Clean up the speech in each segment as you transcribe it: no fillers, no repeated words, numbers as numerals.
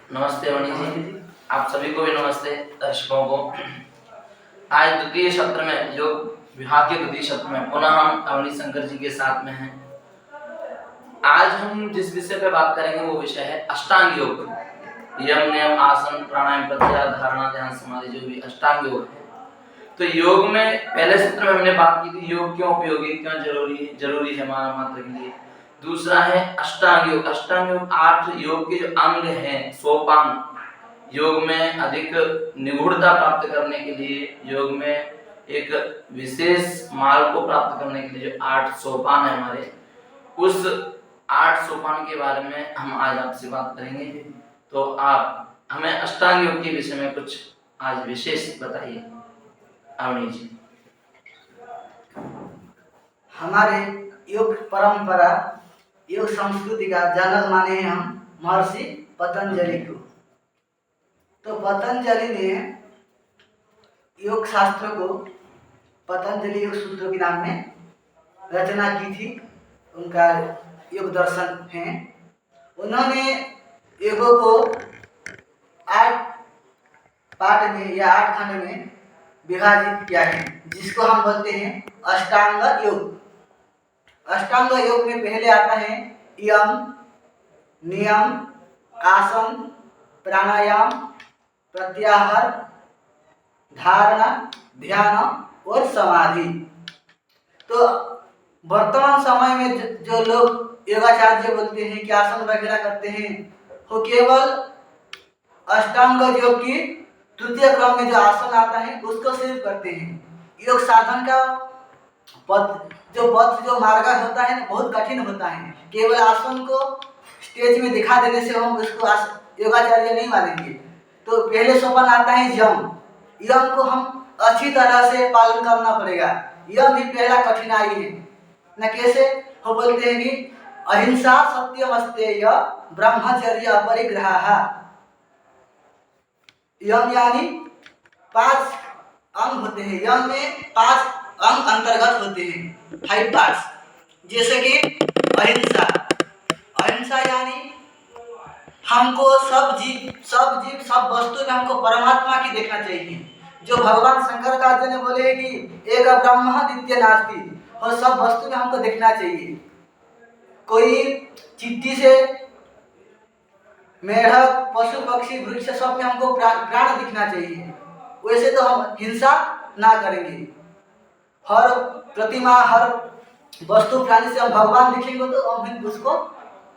नमस्ते मणि जी, आप सभी को भी नमस्ते। दर्शकों को आज द्वितीय सत्र में योग विभाग के द्वितीय सत्र में पुनः हम अवनी शंकर जी के साथ में हैं। आज हम जिस विषय पे बात करेंगे वो विषय है अष्टांग योग। यम नियम आसन प्राणायाम प्रत्याहार धारणा ध्यान समाधि, जो भी अष्टांग योग है। तो योग में पहले सत्र में हमने बात की थी योग क्यों उपयोगी, क्यों जरूरी है मानव मात्र के लिए। दूसरा है अष्टांग योग। अष्टांग योग 8 योग के जो अंग हैं, सोपान, योग में अधिक निगूढ़ता प्राप्त करने के लिए, योग में एक विशेष मार्ग को प्राप्त करने के लिए जो 8 सोपान है हमारे, उस 8 सोपान के बारे में हम आज आपसे बात करेंगे। तो आप हमें अष्टांग योग के विषय में कुछ आज विशेष बताइए अवनी जी। हमारे योग परंपरा, योग संस्कृति का जनक माने हैं हम महर्षि पतंजलि को। तो पतंजलि ने योग शास्त्र को पतंजलि योग सूत्र के नाम में रचना की थी। उनका योग दर्शन है। उन्होंने योगों को 8 पार्ट में या 8 खंड में विभाजित किया है, जिसको हम बोलते हैं अष्टांग योग। अष्टांग योग में पहले आता है यम, नियम, आसन, प्राणायाम, प्रत्याहार, धारणा, ध्यान और समाधि। तो वर्तमान समय में जो लोग योगाचार्य बोलते हैं कि आसन वगैरह करते हैं, वो केवल अष्टांग योग की तृतीय क्रम में जो आसन आता है उसको सिर्फ करते हैं। योग साधन का पथ जो मार्ग होता है बहुत कठिन होता है। केवल आसन को स्टेज में दिखा देने से हम उसको योगाचार्य नहीं मानेंगे। तो पहले सोपान आता है यम। यम को हम अच्छी तरह से पालन करना पड़ेगा। यम भी पहला कठिनाई है न। कैसे वो बोलते हैं कि अहिंसा सत्यम अस्तेय ब्रह्मचर्य अपरिग्रह। यम यानी 5 अंग होते हैं। यम में 5 अंग अंतर्गत होते हैं, 5 पार्ट्स। जैसे कि अहिंसा। अहिंसा यानी हमको सब सब वस्तु में हमको परमात्मा की देखना चाहिए। जो भगवान शंकराचार्य ने बोले कि एक ब्रह्म द्वितीय नास्ति, और सब वस्तु में हमको देखना चाहिए। कोई चिट्टी से मेढक, पशु पक्षी, वृक्ष सब में हमको प्राण दिखना चाहिए। वैसे तो हम हिंसा ना करेंगे। हर प्रतिमा, हर वस्तु प्राणी से हम भगवान दिखेंगे तो हम उसको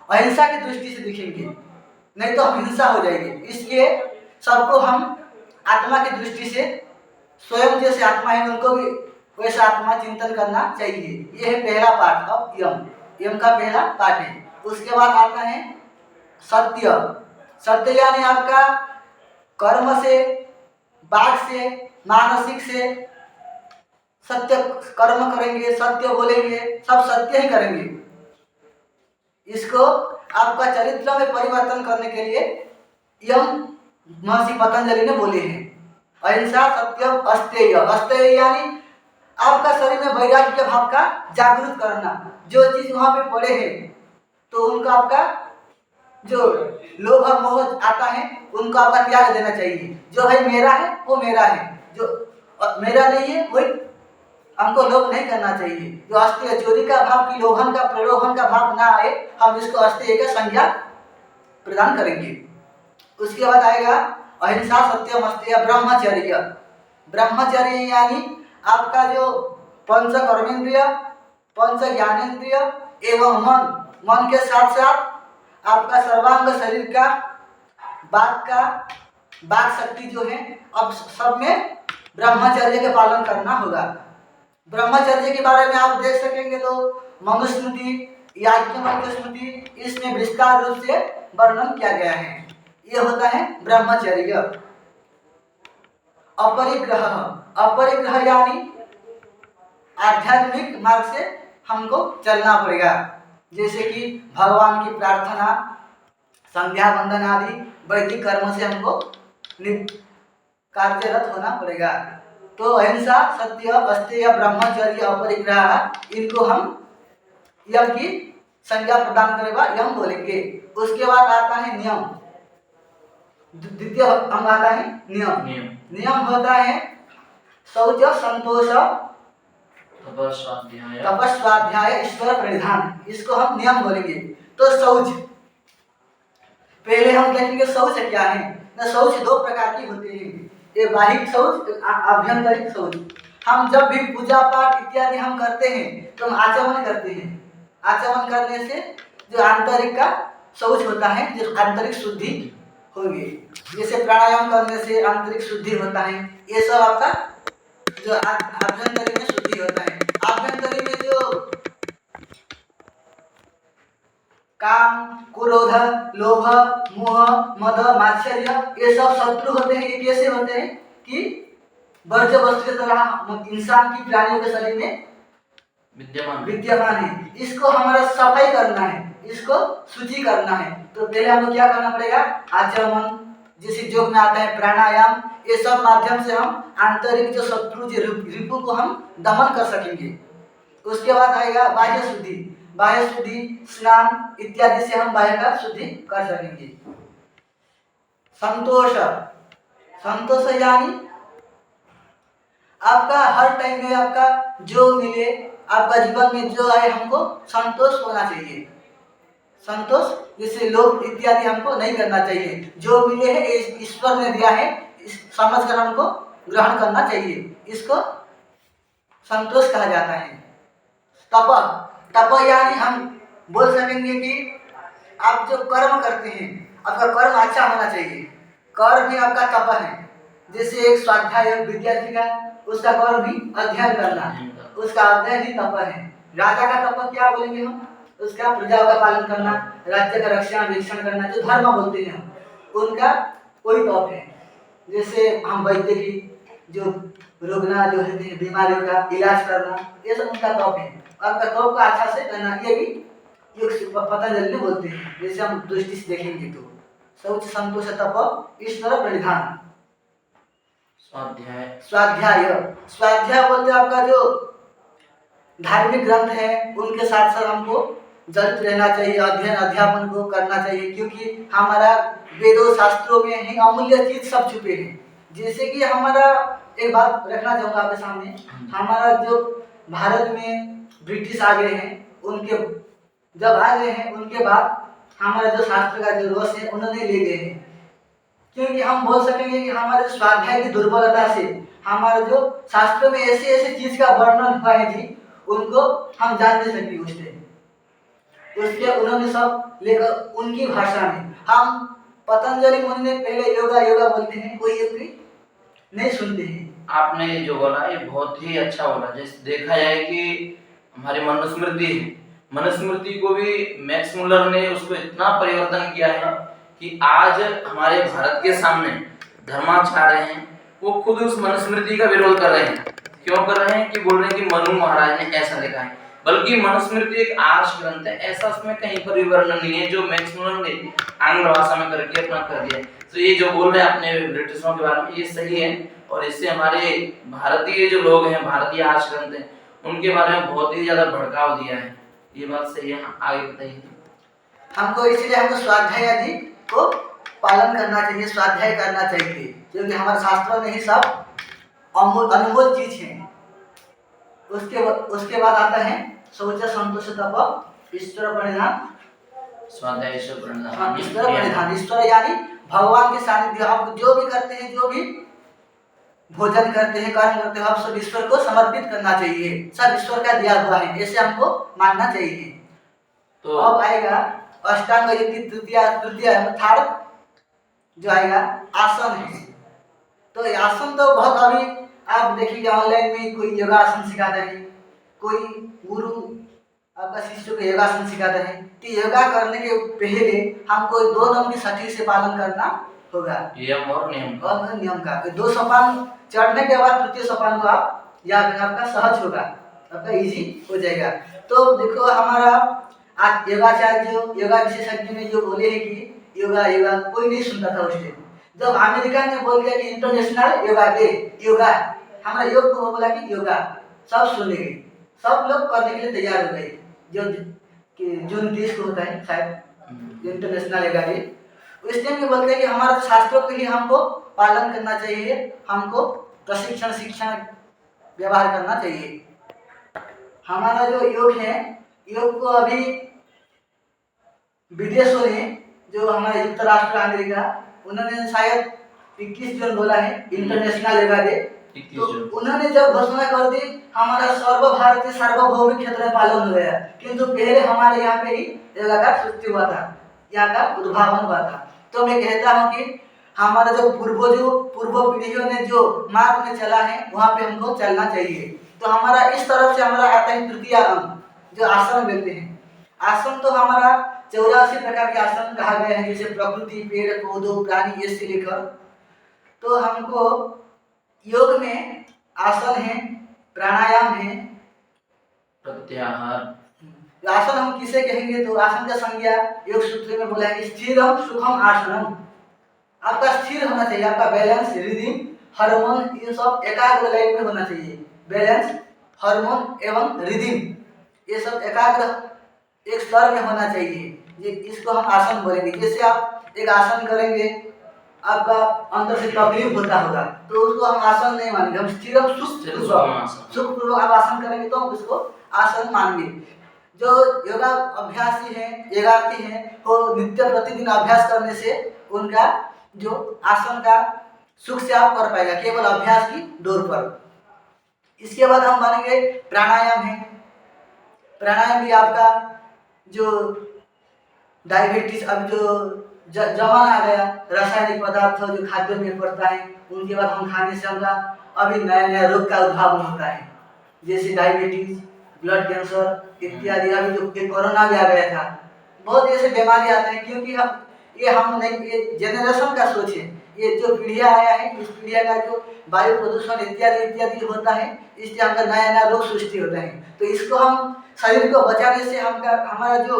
अहिंसा की दृष्टि से दिखेंगे, नहीं तो हम हिंसा हो जाएंगे। इसलिए सबको हम आत्मा की दृष्टि से, स्वयं जैसे आत्मा है उनको भी वैसा आत्मा चिंतन करना चाहिए। यह है पहला पार्ट ऑफ यम। यम का पहला पार्ट है। उसके बाद आता है सत्य। सत्य यानी आपका कर्म से, वाक से, मानसिक से सत्य कर्म करेंगे, सत्य बोलेंगे, सब सत्य ही करेंगे। इसको आपका चरित्र में परिवर्तन करने के लिए यम महर्षि पतंजलि ने बोले हैं। अहिंसा सत्यम अस्तेय। अस्तेय यानी आपका शरीर में वैराग्य भाव का जागृत करना। जो चीज वहां पे पड़े हैं तो उनका आपका जो लोभ मोह आता है उनको आपका त्याग देना चाहिए। जो भाई मेरा है वो मेरा है, जो मेरा नहीं है वही हमको लोभ नहीं करना चाहिए। जो अस्तेय, चोरी का भाव की लोभन का प्रलोभन का भाव ना आए, हम इसको अस्तेय का संज्ञा प्रदान करेंगे। उसके बाद आएगा अहिंसा सत्यम अस्तेय ब्रह्मचर्य। ब्रह्मचर्य यानी आपका जो पंच कर्मेंद्रिय, पंच ज्ञानेंद्रिय एवं मन के साथ साथ आपका सर्वांग शरीर का, बाक शक्ति जो है, अब सब में ब्रह्मचर्य के पालन करना होगा। ब्रह्मचर्य के बारे में आप देख सकेंगे तो मनुस्मृति, याज्ञवल्क्य स्मृति, इसमें विस्तार रूप से वर्णन किया गया है। ये होता है ब्रह्मचर्य। अपरिग्रह। अपरिग्रह यानी आध्यात्मिक मार्ग से हमको चलना पड़ेगा। जैसे कि भगवान की प्रार्थना, संध्या वंदन आदि वैदिक कर्म से हमको कार्यरत होना पड़ेगा। तो अहिंसा सत्य अस्तेय ब्रह्मचर्य अपरिग्रह, इनको हम यम की संज्ञा प्रदान करेगा यम बोलेंगे। उसके बाद आता है नियम। द्वितीय अंग आता है नियम। नियम नियम होता है शौच, संतोष, तपस्वाध्याय तपस्वाध्याय, ईश्वर प्रणिधान, इसको हम नियम बोलेंगे। तो शौच, पहले हम देखेंगे शौच क्या है। ना शौच दो प्रकार की होते हैं, एक बाहिक शौच, एक आभ्यंतरिक शौच। हम जब भी पूजा पाठ इत्यादि हम करते हैं तो हम आचमन करते हैं। आचमन करने से जो आंतरिक का शौच होता है, जो आंतरिक शुद्धि होगी, जैसे प्राणायाम करने से आंतरिक शुद्धि होता है। ये सब आपका जो आभ्यंतरिक में शुद्धि होता है। आभ्यंतरिक में जो काम, क्रोध, लोभ, मोह, मद, मात्सर्य, ये सब शत्रु होते हैं। ये कैसे होते हैं कि वर्ज्य वस्तु की तरह इंसान की प्राणियों के शरीर में विद्यमान है। इसको हमारा सफाई करना है, इसको शुचि करना है। तो पहले हमको क्या करना पड़ेगा, आचमन, जैसे योग में आता है प्राणायाम, ये सब माध्यम से हम आंतरिक जो शत्रु जो रिपु को हम दमन कर सकेंगे। उसके बाद आएगा बाह्य शुद्धि। बाह्य शुद्धि स्नान इत्यादि से हम बाह्य का शुद्धि कर सकेंगे। संतोष, संतोष यानी आपका हर टाइम में आपका जो मिले, आपका जीवन में जो आए, हमको संतोष होना चाहिए। संतोष जैसे लोभ इत्यादि हमको नहीं करना चाहिए। जो मिले है ईश्वर ने दिया है, इस समझ कर हमको ग्रहण करना चाहिए। इसको संतोष कहा जाता है। तप, तप यानी हम बोल सकेंगे कि आप जो कर्म करते हैं, आपका कर्म अच्छा होना चाहिए। कर्म भी आपका तप है। जैसे एक स्वाध्याय विद्यार्थी का, उसका कर्म भी अध्ययन करना, उसका अध्ययन ही तप है। राजा का तप क्या बोलेंगे हम, उसका प्रजा का पालन करना, राज्य का रक्षा वीक्षण करना, जो धर्म बोलते हैं हम, उनका कोई तप है। जैसे हम वैद्य की जो रुग्ना जो होते हैं बीमारियों का इलाज करना, ये सब उनका तप है। आपका तप का अच्छा से करना, ये भी योग पतंजलि में बोलते हैं। जैसे हम दृष्टि से देखेंगे तो शौच, संतोष, तप, ईश्वर प्रणिधान। स्वाध्याय, स्वाध्याय, स्वाध्याय बोलते हैं आपका जो धार्मिक ग्रंथ है उनके साथ साथ हमको जड़ित रहना चाहिए, अध्ययन अध्यापन को करना चाहिए। क्योंकि हमारा वेदों शास्त्रों में ही अमूल्य चीज सब छुपे हैं। जैसे कि हमारा एक बात रखना चाहूँगा आपके सामने, हमारा जो भारत में ब्रिटिश आ गए हैं, उनके जब आ गए हैं उनके बाद हमारा जो शास्त्र का जो रस है उन्होंने ले गए हैं। क्योंकि हम बोल सकेंगे कि हमारे स्वाध्याय की दुर्बलता से हमारा जो शास्त्र में ऐसे ऐसे चीज का वर्णन हुआ है जी, उनको हम जान नहीं सके उस टाइम। इसलिए उन्होंने सब लेकर उनकी भाषा में, हम पतंजलि मुनि ने पहले योगा योगा बोलते हैं, कोई योग नहीं सुनते हैं। आपने जो बोला ये बहुत ही अच्छा बोला। जैसे देखा जाए कि हमारी मनुस्मृति है, मनुस्मृति को भी मैक्स मुलर ने उसको इतना परिवर्तन किया है कि आज हमारे भारत के सामने धर्माचार्य हैं, वो खुद उस मनुस्मृति का विरोध कर रहे हैं। क्यों कर रहे हैं कि बोल रहे हैं कि मनु महाराज ने ऐसा लिखा है, बल्कि मनुस्मृति एक आर्ष ग्रंथ है, ऐसा उसमें कहीं पर भी वर्णन नहीं है जो मैक्स मुलर ने आंग्ल भाषा में करके अपना कर दिया। तो ये जो बोल रहे हैं अपने ब्रिटिशों के बारे में, ये सही है। और इससे हमारे भारतीय जो लोग हैं, भारतीय आर्ष ग्रंथ हैं, उनके बारे में बहुत ही ज्यादा भड़काव दिया है। ये बात सही है, आगे बताइए। हमको इसलिए हमको स्वाध्याय आदि को पालन करना चाहिए, स्वाध्याय करना चाहिए, क्योंकि हमारे शास्त्रों में ही सब अनमोल चीज है। उसके बाद आता है शौच, संतोष, तप, ईश्वर प्रणिधान। स्वाध्याय, ईश्वर प्रणिधान, ईश्वर प्रणिधान, ईश्वर यानी भगवान के सानिध्य। हम जो भी करते हैं, जो भी भोजन करते हैं, कर्म करते हैं, हम सब ईश्वर को समर्पित करना चाहिए। सब ईश्वर का दिया हुआ है, ऐसे हमको मानना चाहिए। तो अब आएगा अष्टांग योग की तृतीय थर्ड जो आएगा आसन है। तो आसन तो बहुत अभी आप देखिए ऑनलाइन में कोई योगासन सिखाता है, कोई गुरु आपका शिष्य को योगासन सिखाता है। तो योगा करने के पहले हमको 2 नियम की सटीक से पालन करना होगा, यम और नियम का। 2 सोपान चढ़ने के बाद तृतीय सोपान को आप याद रखना, आपका सहज होगा, आपका इजी हो जाएगा। तो देखो हमारा आज योगाचार्य जो योगा विशेषज्ञ ने जो बोले हैं कि योगा योगा, कोई नहीं सुनता था उस टाइम। जब अमेरिका ने बोल दिया कि इंटरनेशनल योगा डे, योगा, हमारा योग को बोला कि योगा, सब सुन गए, सब लोग करने के लिए तैयार हो गए। जो जून 30 को होता है शायद इंटरनेशनल योगा डे, इसलिए हम बोलते हैं कि हमारे शास्त्रों को ही हमको पालन करना चाहिए, हमको प्रशिक्षण शिक्षण व्यवहार करना चाहिए। हमारा जो योग है, योग को अभी विदेशों ने, जो हमारे युक्त राष्ट्र अमेरिका, उन्होंने शायद 21 जून बोला है इंटरनेशनल योगा डे। तो उन्होंने जब घोषणा कर दी, हमारा सर्वभारतीय सार्वभौमिक क्षेत्र में पालन हो गया, किंतु पहले हमारे यहाँ पे ही योगा का सृष्टि हुआ था, यहाँ का उद्भावन हुआ था। तो मैं कहता हूँ कि हमारा जो पूर्व पीढ़ियों ने जो मार्ग में चला है, वहाँ पे हमको चलना चाहिए। तो हमारा इस तरफ से हमारा आता है तृतीय अंग, जो आसन बोलते हैं। आसन तो हमारा 84 प्रकार के आसन कहा गया है, जैसे प्रकृति, पेड़ पौधों प्राणी, ये से लेकर। तो हमको योग में आसन है, प्राणायाम है, प्रत्याहार। आसन हम किसे कहेंगे, तो आसन का संज्ञा योग सूत्र में बोला है कि स्थिरम सुखम आसनम। आपका स्थिर होना चाहिए, आपका बैलेंस, रिदम, हार्मोन, ये सब एकाग्र लाइन में होना चाहिए। बैलेंस, हार्मोन एवं रिदम, ये सब एकाग्र एक स्तर में होना चाहिए। ये इसको हम आसन बोलेंगे। जैसे आप एक आसन करेंगे, आपका अंदर से तकलीफ होता होगा, तो उसको हम आसन नहीं मानेंगे, हम स्थिरम सुखपूर्वक आप आसन करेंगे तो हम उसको आसन मानेंगे। जो योगा अभ्यासी हैं, योगार्थी हैं, वो नित्य प्रतिदिन अभ्यास करने से उनका जो आसन का सुख से आप कर पाएगा, केवल अभ्यास की दौर पर। इसके बाद हम मानेंगे प्राणायाम है। प्राणायाम भी आपका जो डायबिटीज, अब जो जमाना आ गया, रासायनिक पदार्थ जो खाद्यों में पड़ता है, उनके बाद हम खाने से हमारा अभी नया नया रोग का उद्भावन होता है, जैसे डायबिटीज, ब्लड कैंसर इत्यादि। अभी जो कोरोना भी आ गया था, बहुत ऐसे बीमारी आते हैं, क्योंकि हम नहीं, ये जनरेशन का सोच है, ये जो पीढ़ियाँ आया है, इस पीढ़िया का जो वायु प्रदूषण इत्यादि इत्यादि होता है, इससे हमारा नया नया रोग सृष्टि होता है। तो इसको हम शरीर को बचाने से हमारा जो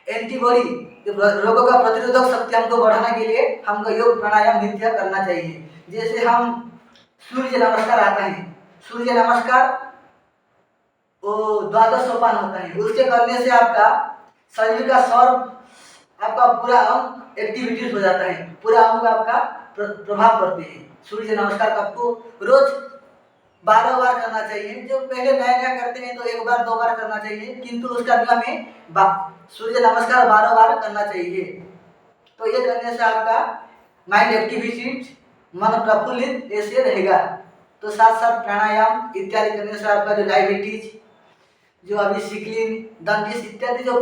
एंटीबॉडी, रोगों का प्रतिरोधक शक्ति हमको बढ़ाने के लिए हमको योग प्राणायाम नित्य करना चाहिए। जैसे हम सूर्य नमस्कार आता है, सूर्य नमस्कार वो 12 सोपान होता है, उसके करने से आपका शरीर का आपका पूरा अंग एक्टिविटीज हो जाता है, पूरा अंग आपका प्रभाव पड़ते हैं। सूर्य नमस्कार आपको रोज 12 बार करना चाहिए। जो पहले नया नया करते हैं तो 1 बार 2 बार करना चाहिए, किंतु उसका नियम है सूर्य नमस्कार 12 बार करना चाहिए। तो ये करने से आपका माइंड एक्टिविटीज, मन प्रफुल्लित ऐसे रहेगा। तो साथ साथ प्राणायाम इत्यादि करने से आपका जो डायबिटीज, जो अभी सिकलिन, दंडिस इत्यादि जो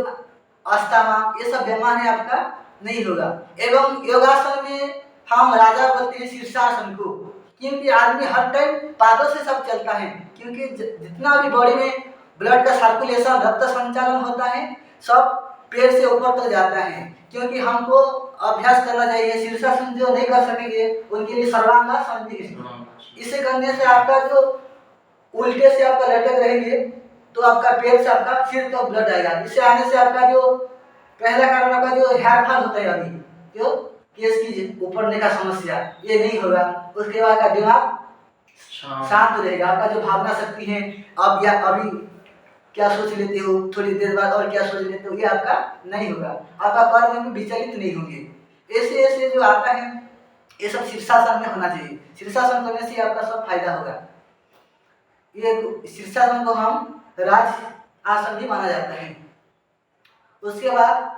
अस्थमा, ये सब बीमारी आपका नहीं होगा। एवं योगासन में हम राजा बोलते हैं शीर्षासन को, क्योंकि आदमी हर टाइम पादों से सब चलता है, क्योंकि जितना भी बॉडी में ब्लड का सर्कुलेशन, रक्त संचालन होता है, सब पैर से ऊपर तक जाता है। क्योंकि हमको अभ्यास करना चाहिए। शीर्षासन जो नहीं कर सकेंगे उनके लिए सर्वांगासन भी है। इसे करने से आपका जो उल्टे से आपका लटक रहेंगे, तो आपका पैर से आपका सिर तक ब्लड आएगा। इससे आने से आपका जो पहला कारण आपका जो हेयर फॉल होता है, अभी जो केस की ऊपरने का समस्या, ये नहीं होगा। उसके बाद का दिमाग शांत रहेगा, आपका जो भावना शक्ति है, अब या अभी क्या सोच लेते हो, थोड़ी देर बाद और क्या सोच लेते हो, ये आपका नहीं होगा। आपका कर्म में विचलित नहीं होंगे। ऐसे ऐसे जो आता है, ये सब शीर्षासन में होना चाहिए। शीर्षासन करने से आपका सब फायदा होगा। ये शीर्षासन को हम राज आसन भी माना जाता है। उसके बाद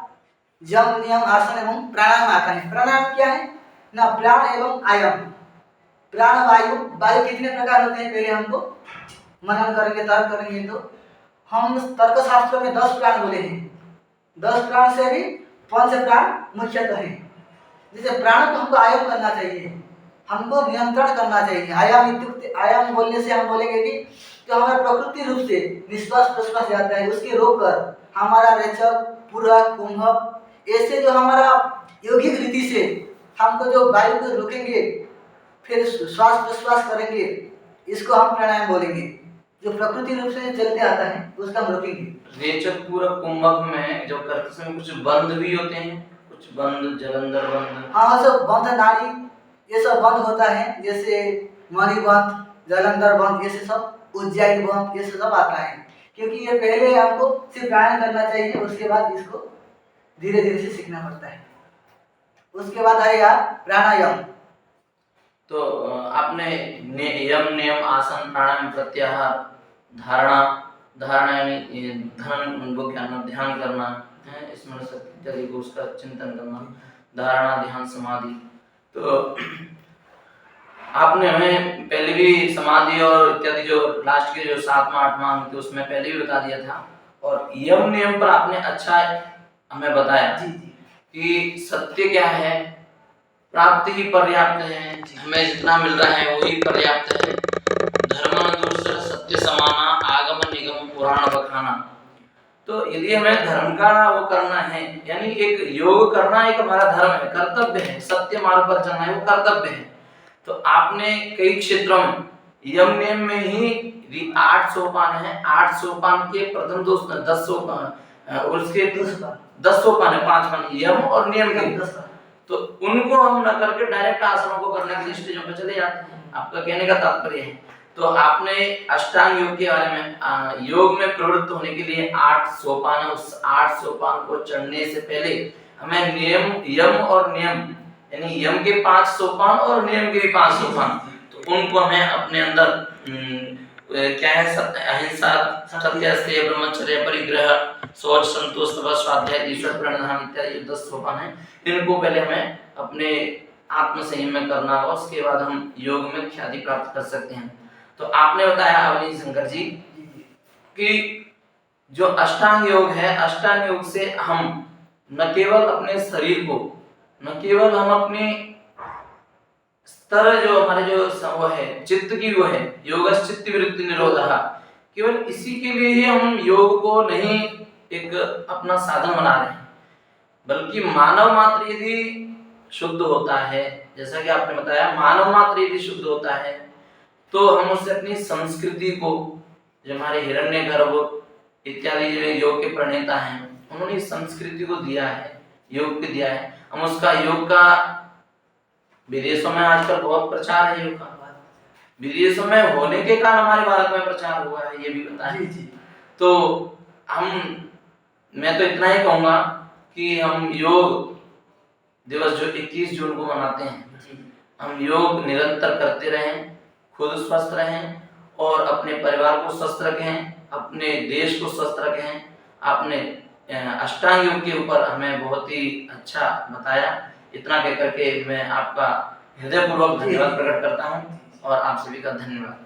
यम नियम आसन एवं प्राणायाम आता है। प्राणायाम क्या है ना, प्राण एवं आयम। प्राण वायु कितने प्रकार होते हैं, पहले हमको मनन करेंगे, तर्क करेंगे। तो हम तर्कशास्त्र में 10 प्राण बोले हैं। 10 प्राण से भी 5 प्राण मुख्यतः है। जैसे प्राण को हमको आयम करना चाहिए, हमको नियंत्रण करना चाहिए। आयाम इत्युक्ते, आयाम बोलने से हम बोलेंगे कि जो हमारा प्रकृति रूप से निश्वास प्रश्वास जाता है, उसके रोक कर हमारा रेचक, पूरक, कुंभक, ऐसे जो हमारा योगिक रीति से हमको जो वायु को रोकेंगे, फिर श्वास प्रश्वास करेंगे, इसको हम प्राणायाम बोलेंगे। जो प्रकृति रूप से चलते आता है उसका हम रोकेंगे। रेचक, पूरक, कुंभक में जो करते समय कुछ बंद भी होते हैं, कुछ बंद, जलंधर बंद, हाँ सब बंद, नाड़ी, ये सब बंद होता है। जैसे मणि बंद, जलंधर बंद, ये सब उज्जैन बंद, ये सब आता है। क्योंकि ये पहले हमको सिर्फ प्राणायाम करना चाहिए, उसके बाद इसको धीरे धीरे से सीखना पड़ता है। उसके बाद आएगा प्राणायाम। तो आपने यम नियम आसन प्राणायाम प्रत्याहार धारणा धारणा यानी ध्यान वो करना ध्यान करना है, स्मरण शक्ति इत्यादि को उसका चिंतन करना, धारणा ध्यान समाधि। तो आपने हमें पहले भी समाधि और इत्यादि जो लास्ट के जो 7वां 8वां अंक थे उसमें पहले भी बता दिया था, और यम नियम पर आपने अच्छा हमें बताया जी कि सत्य क्या है, प्राप्ति ही पर्याप्त है, हमें जितना मिल रहा है वही पर्याप्त है। धर्म दूसरा सत्य समाना आगम निगम पुराण बखाना। तो यदि हमें धर्म का वो करना है, यानी एक योग करना एक हमारा धर्म है, कर्तव्य है, सत्य मार्ग पर चलना है वो कर्तव्य है। तो आपने कई क्षेत्रों में यम नियम में ही 8 सोपान है, 8 सोपान के प्रथम 10 सोपान और उसके 10 सोपान है, 5 पान यम और नियम के। तो उनको हम न करके डायरेक्ट आसनों को करने के लिए स्टेजों पर चले जाते हैं, आपका कहने का तात्पर्य है। तो आपने अष्टांग योग के बारे में योग में प्रवृत्त होने के लिए 8 सोपान है, उस 8 सोपान को चढ़ने से पहले हमें नियम यम और नियम यानी यम के 5 सोपान और नियम के भी 5 सोपान, तो उनको हमें अपने अंदर क्या है, सत्य अहिंसा सत्य ब्रह्मचर्य परिग्रह शौच संतोष तप स्वाध्याय ईश्वर प्रणधान इत्यादि 10 सोपान है, इनको पहले हमें अपने आत्म संयम में करना होगा, उसके बाद हम योग में ख्याति प्राप्त कर सकते हैं। तो आपने बताया अवनीश शंकर जी कि जो अष्टांग योग है, अष्टांग योग से हम न केवल अपने शरीर को, न केवल हम अपने स्तर जो हमारे जो वो है चित्त की वो है योगस् चित्त वृत्ति निरोधः, केवल इसी के लिए ही हम योग को नहीं एक अपना साधन बना रहे हैं, बल्कि मानव मात्र यदि शुद्ध होता है, जैसा कि आपने बताया मानव मात्र यदि शुद्ध होता है तो हम उससे अपनी संस्कृति को, जो हमारे हिरण्यगर्भ इत्यादि जो योग के प्रणेता हैं उन्होंने इस संस्कृति को दिया है, योग को दिया है, हम उसका योग का विदेशों में आजकल बहुत प्रचार है, योग का विदेशों में होने के कारण हमारे भारत में प्रचार हुआ है, ये भी बताएं। तो मैं तो इतना ही कहूँगा कि हम योग दिवस जो 21 जून को मनाते हैं, हम योग निरंतर करते रहें, खुद स्वस्थ रहें और अपने परिवार को स्वस्थ रखें, अपने देश को स्वस्थ रखें। आपने अष्टांग योग के ऊपर हमें बहुत ही अच्छा बताया। इतना कह करके मैं आपका हृदयपूर्वक धन्यवाद प्रकट करता हूँ और आप सभी का धन्यवाद।